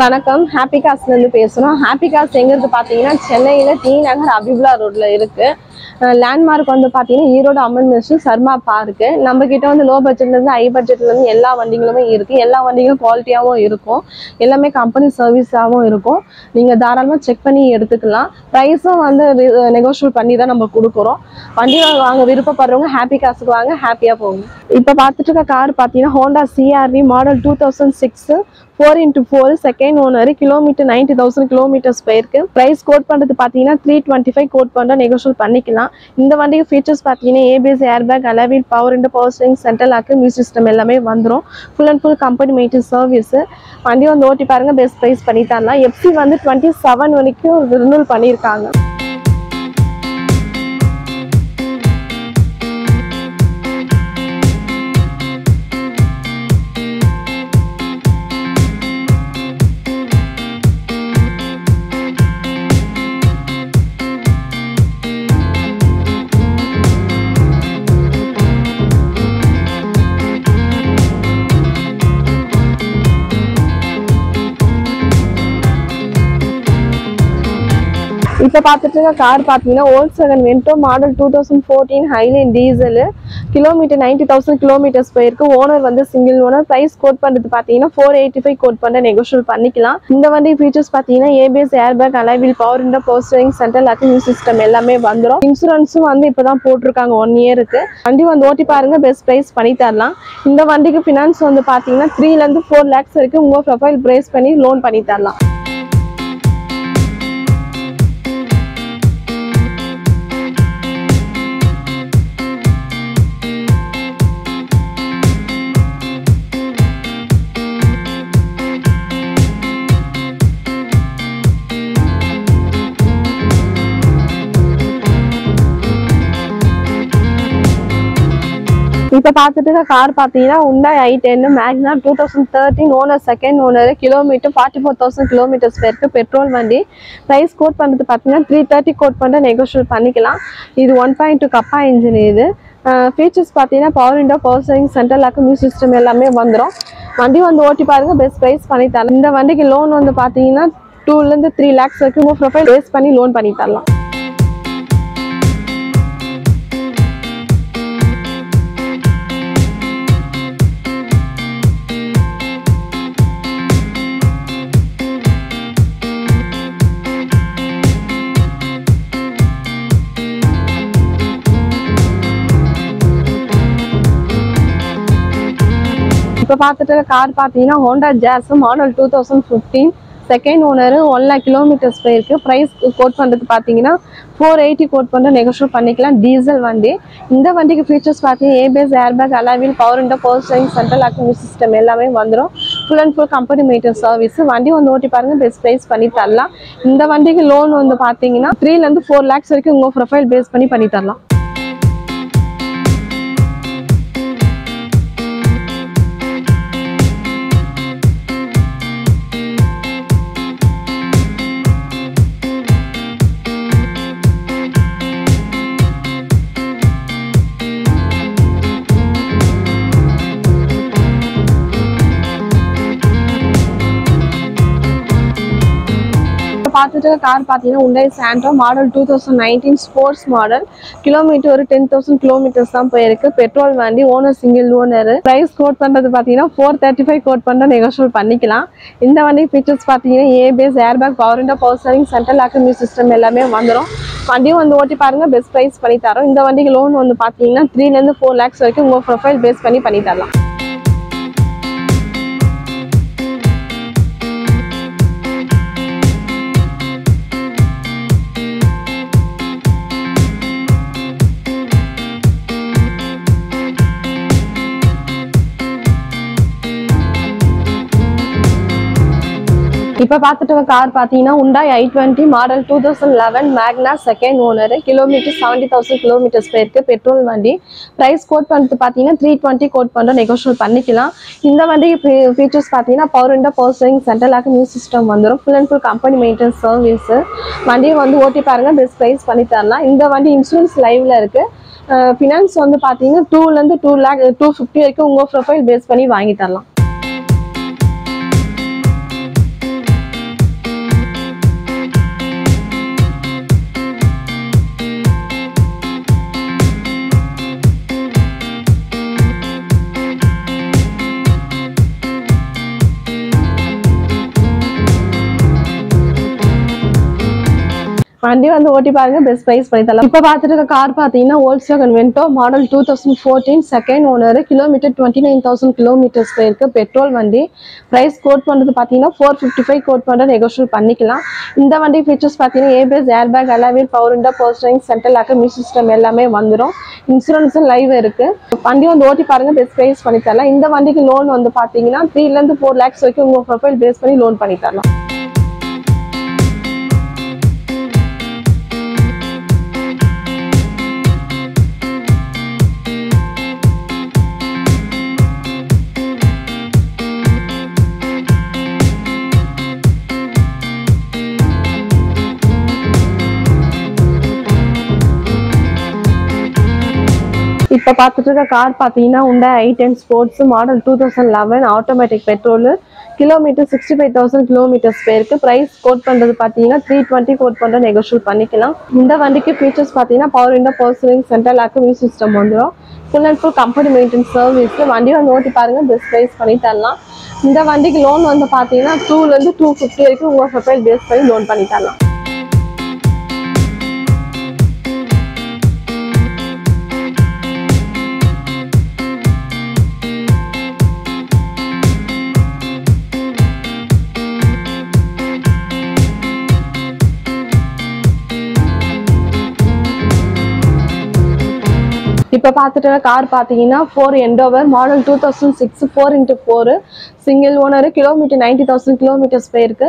வணக்கம் ஹாப்பி காஸ்ல இருந்து பேசுறோம். ஹாப்பி காஸ் எங்க இருக்கு பாத்தீங்கன்னா சென்னையில டி நகர் அபிபுலா ரோட்ல இருக்கு. லேண்ட்மார்க் வந்து பாத்தீங்கன்னா ஈரோடு அம்மன் மெஸ்ஸு சர்மா பார்க்கு. நம்ம கிட்ட வந்து லோ பட்ஜெட்ல இருந்து ஹை பட்ஜெட்ல இருந்து எல்லா வண்டிகளுமே இருக்கு. எல்லா வண்டிகளும் குவாலிட்டியாவும் இருக்கும். எல்லாமே கம்பெனி சர்வீஸாவும் இருக்கும். நீங்க தாராளமா செக் பண்ணி எடுத்துக்கலாம். பிரைஸும் வந்து நெகோஷியேட் பண்ணி தான் நம்ம கொடுக்குறோம். வண்டி வாங்க விருப்பப்படுறவங்க ஹாப்பி காசுக்கு வாங்க, ஹாப்பியா போங்க. இப்ப பாத்துட்டு இருக்க கார் பாத்தீங்கன்னா Honda CRV model 2006 4x4 second owner. Kilometre 90,000 kilometres போயிருக்கு. பிரைஸ் கோட் பண்றது பாத்தீங்கன்னா 325 கோட் பண்ற நெகோஷியேட் பண்ணிக்கலாம். இந்த வண்டிக்கு ஃபீச்சர்ஸ் பாத்தீங்கன்னா ABS, airbag, alloy wheel, power window, power steering, central lock, music system எல்லாமே வந்துடும். Full and full company maintenance service. வண்டி வந்து ஓட்டி பாருங்க, பெஸ்ட் பிரைஸ் பண்ணி தரலாம். FC வந்து 27 வரைக்கும் ரினியூல் பண்ணியிருக்காங்க. இப்போ பார்த்துட்டு இருக்க கார் பார்த்தீங்கன்னா Volkswagen Vento model 2014 highline diesel. Kilometre 90,000 kilometres போயிருக்கு. ஓனர் வந்து சிங்கிள் ஓனர். பிரைஸ் கோட் பண்ணுறது பார்த்தீங்கன்னா 485 கோட் பண்ண நெகோஷியேட் பண்ணிக்கலாம். இந்த வண்டி ஃபீச்சர்ஸ் பார்த்தீங்கன்னா ABS, airbag, alloy wheel, power window, power steering, central lock, music system எல்லாமே வந்துடும். இன்சூரன்ஸும் வந்து இப்போ தான் போட்டிருக்காங்க 1 இயருக்கு. வண்டி வந்து ஓட்டி பாருங்க, பெஸ்ட் ப்ரைஸ் பண்ணி தரலாம். இந்த வண்டிக்கு ஃபினான்ஸ் வந்து பார்த்தீங்கன்னா 3 to 4 lakhs வரைக்கும் உங்கள் ப்ரொஃபைல் ப்ரைஸ் பண்ணி லோன் பண்ணி தரலாம். இப்போ பார்த்துட்டு கார் பார்த்தீங்கன்னா Hyundai i10 Magna 2013 owner, second owner. Kilometre 44,000 kilometres போயிருக்கு. பெட்ரோல் வண்டி. ப்ரைஸ் கோட் பண்ணுறது பார்த்தீங்கன்னா 330 கோட் பண்ண நெகோஷியேட் பண்ணிக்கலாம். இது 1.2 கப்பா இன்ஜின். இது ஃபீச்சர்ஸ் பார்த்தீங்கன்னா power window, power steering, central lock, music system எல்லாமே வந்துடும். வண்டி வந்து ஓட்டி பாருங்க, பெஸ்ட் ப்ரைஸ் பண்ணி தரலாம். இந்த வண்டிக்கு லோன் வந்து பார்த்தீங்கன்னா 2 to 3 lakhs வரைக்கும் உங்கள் ப்ரொஃபைல் பேஸ் பண்ணி லோன் பண்ணி தரலாம். இப்போ பார்த்துட்டு கார் பார்த்தீங்கன்னா Honda Jazz model 2015 second owner. 1 lakh kilometres போயிருக்கு. ப்ரைஸ் கோட் பண்ணுறது பார்த்தீங்கன்னா 480 கோட் பண்ண நெகோஷியேட் பண்ணிக்கலாம். டீசல் வண்டி. இந்த வண்டிக்கு ஃபீச்சர்ஸ் பார்த்தீங்கன்னா ABS, airbag, alloy wheel, power window, power steering, central lock, music system எல்லாமே வந்துடும். Full and full company maintenance service. வண்டி வந்து ஓட்டி பாருங்க, பெஸ்ட் ப்ரைஸ் பண்ணி தரலாம். இந்த வண்டிக்கு லோன் வந்து பார்த்தீங்கன்னா 3 to 4 lakhs வரைக்கும் உங்கள் ப்ரொஃபைல் பேஸ் பண்ணி தரலாம். பார்த்துட்டு கார் பார்த்தீங்கன்னா Hyundai Santro model 2019 sports model. Kilometre ஒரு 10,000 கிலோமீட்டர்ஸ் தான் போயிருக்கு. பெட்ரோல் வண்டி. Owner single owner. Price quote பண்ணுறது பார்த்தீங்கன்னா 435 கோட் பண்ண நெகோஷியேட் பண்ணிக்கலாம். இந்த வண்டி ஃபீச்சர்ஸ் பார்த்தீங்கன்னா ABS, airbag, power window, power steering, central lock, music system எல்லாமே வந்துடும். வண்டியும் வந்து ஓட்டி பாருங்க, பெஸ்ட் ப்ரைஸ் பண்ணி தரோம். இந்த வண்டிக்கு லோன் வந்து பார்த்தீங்கன்னா 3 to 4 lakhs வரைக்கும் உங்கள் ப்ரொஃபைல் பேஸ் பண்ணி தரலாம். இப்போ பார்த்துட்டு கார் பார்த்தீங்கன்னா Hyundai i20 மாடல் 2011 மேக்னா செகண்ட் ஓனர். கிலோமீட்டர் 70,000 கிலோமீட்டர்ஸ் போயிருக்கு. பெட்ரோல் வண்டி. ப்ரைஸ் கோட் பண்ணுறது பார்த்தீங்கன்னா 320 கோட் பண்ணுற நெகோஷியேட் பண்ணிக்கலாம். இந்த வண்டி ஃபீச்சர்ஸ் பார்த்தீங்கன்னா power window, power steering, central lock, music system வந்துடும். Full and full company maintenance service. வண்டியை வந்து ஓட்டி பாருங்க, பெஸ்ட் ப்ரைஸ் பண்ணி தரலாம். இந்த வண்டி இன்சூரன்ஸ் லைவ்ல இருக்கு. ஃபினான்ஸ் வந்து பார்த்தீங்கன்னா 2 to 250 வரைக்கும் உங்கள் ப்ரொஃபைல் பேஸ் பண்ணி வாங்கி தரலாம். வண்டி வந்து ஓட்டி பாருங்க, பெஸ்ட் பிரைஸ் பண்ணி தரலாம். இப்போ பார்த்துட்டு இருக்க கார் பார்த்தீங்கன்னா Volkswagen Vento model 2014 second owner, kilometre 29,000 kilometres போயிருக்கு. பெட்ரோல் வண்டி. பிரைஸ் கோட் பண்ணுறது பார்த்தீங்கன்னா 455 கோட் பண்ணுறது நெகோஷியேட் பண்ணிக்கலாம். இந்த வண்டி ஃபீச்சர்ஸ் பார்த்தீங்கன்னா ABS, airbag, alloy wheel, power window, power steering, central lock, music system எல்லாமே வந்துடும். இன்சூரன்ஸும் லைவ் இருக்கு. வண்டி வந்து ஓட்டி பாருங்க, பெஸ்ட் பிரைஸ் பண்ணி தரலாம். இந்த வண்டிக்கு லோன் வந்து பார்த்தீங்கன்னா 3 to 4 lakhs வரைக்கும் உங்கள் ப்ரொஃபைல் பேஸ் பண்ணி லோன் பண்ணி தரலாம். இப்போ பார்த்துட்டு இருக்க கார் பார்த்தீங்கன்னா Hyundai i10 sports model 2011 automatic petrol, kilometre 65,000 kilometres போயிருக்கு. ப்ரைஸ் கோட் பண்ணுறது பார்த்தீங்கன்னா 320 கோட் பண்ணுற நெகோஷியேட் பண்ணிக்கலாம். இந்த வண்டிக்கு ஃபீச்சர்ஸ் பார்த்தீங்கன்னா power window, power steering, central lock, music system வந்துடும். Full and full company maintenance service. வண்டி வந்து ஓட்டி பாருங்க, பெஸ்ட் ப்ரைஸ் பண்ணி தரலாம். இந்த வண்டிக்கு லோன் வந்து பார்த்தீங்கன்னா 2 to 250 வரைக்கும் உங்கள் ப்ரொஃபைல் பேஸ் பண்ணி லோன் பண்ணி தரலாம். இப்போ பார்த்துட்டு கார் பார்த்தீங்கன்னா 4 Endeavour model 2006 4x4 single owner, kilometre 90,000 kilometres போயிருக்கு.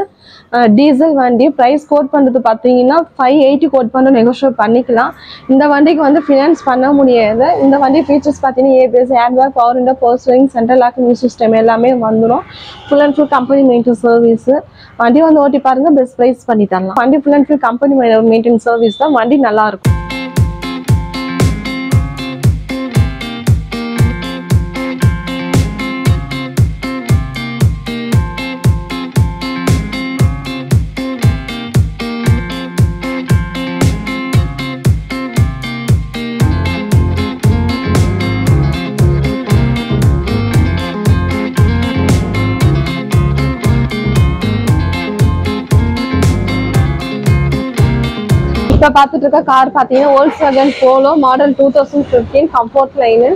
டீசல் வண்டி. ப்ரைஸ் கோட் பண்ணுறது பார்த்தீங்கன்னா 580 கோட் பண்ண நெகோஷியேட் பண்ணிக்கலாம். இந்த வண்டிக்கு வந்து ஃபினான்ஸ் பண்ண முடியாது. இந்த வண்டி ஃபீச்சர்ஸ் பார்த்தீங்கன்னா ABS, airbag, power window, power steering, central lock, music system எல்லாமே வந்துடும். Full and full company maintenance service. வண்டி வந்து ஓட்டி பாருங்க, பெஸ்ட் ப்ரைஸ் பண்ணி தரலாம். வண்டி full and full company maintenance service தான். வண்டி நல்லா இருக்கும். இப்போ பார்த்துட்டு இருக்க கார் பார்த்தீங்கன்னா Volkswagen Polo model 2015 comfort line,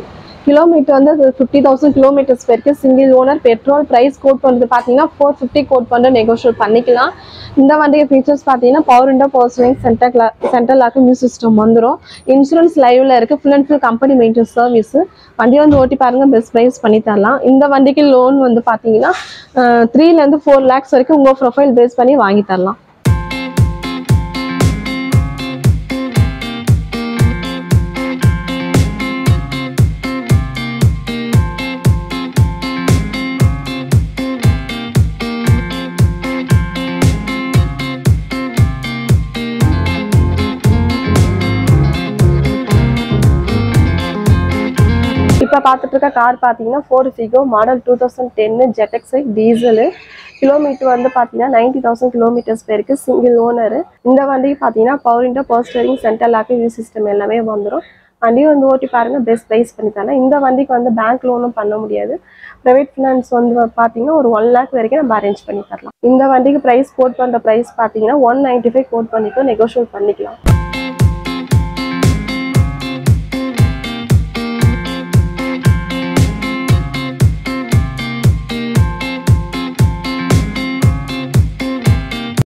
kilometre வந்து 50,000 கிலோமீட்டர்ஸ் போயிருக்கு. Single owner, petrol. Price quote பண்ணுறது பார்த்தீங்கன்னா 450 கோட் பண்ணுற நெகோஷியேட் பண்ணிக்கலாம். இந்த வண்டிக்கு ஃபீச்சர்ஸ் பார்த்தீங்கன்னா power window, power steering, central lock, music system வந்துடும். இன்சூரன்ஸ் லைவ்ல இருக்கு. Full and full company maintenance service. வண்டி வந்து ஓட்டி பாருங்க, பெஸ்ட் ப்ரைஸ் பண்ணி தரலாம். இந்த வண்டிக்கு லோன் வந்து பார்த்தீங்கன்னா 3 to 4 lakhs வரைக்கும் உங்கள் ப்ரொஃபைல் பேஸ் பண்ணி வாங்கி தரலாம். இப்போ பார்த்துட்டு இருக்க கார் பார்த்தீங்கன்னா Ford Figo model 2010 ZXi diesel, kilometre வந்து பார்த்தீங்கன்னா 90,000 கிலோமீட்டர்ஸ் போயிருக்கு. Single owner. இந்த வண்டிக்கு பார்த்தீங்கன்னா power window, power steering, central lock, music system எல்லாமே வந்துடும். வண்டி வந்து ஓட்டி பாருங்க, பெஸ்ட் ப்ரைஸ் பண்ணி தரலாம். இந்த வண்டிக்கு வந்து பேங்க் லோனும் பண்ண முடியாது. ப்ரைவேட் ஃபினான்ஸ் வந்து பார்த்தீங்கன்னா ஒரு 1 lakh வரைக்கும் நம்ம அரேஞ்ச் பண்ணி தரலாம். இந்த வண்டிக்கு ப்ரைஸ் கோட் பண்ணுற ப்ரைஸ் பார்த்தீங்கன்னா 195 கோட் பண்ணிக்கோ, நெகோஷியேட் பண்ணிக்கலாம்.